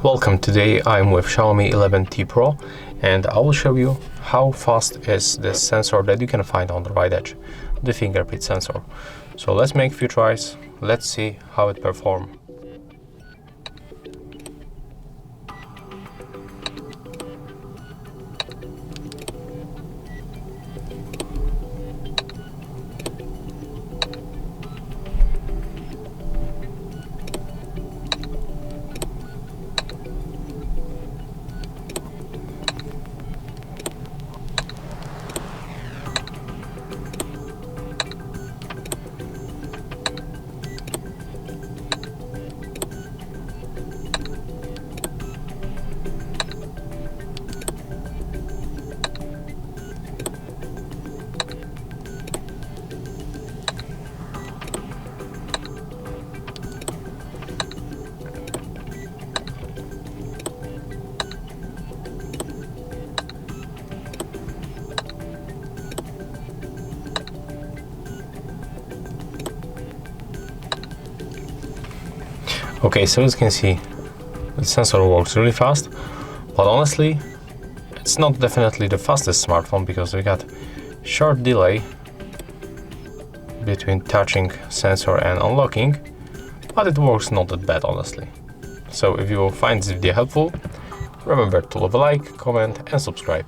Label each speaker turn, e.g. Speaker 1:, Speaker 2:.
Speaker 1: Welcome. Today I'm with Xiaomi 11T Pro and I will show you how fast is this sensor that you can find on the right edge, the fingerprint sensor. So let's make a few tries, let's see how it performs. Okay, so as you can see, the sensor works really fast, but honestly, it's not definitely the fastest smartphone because we got short delay between touching sensor and unlocking, but it works not that bad honestly. So if you find this video helpful, remember to leave a like, comment and subscribe.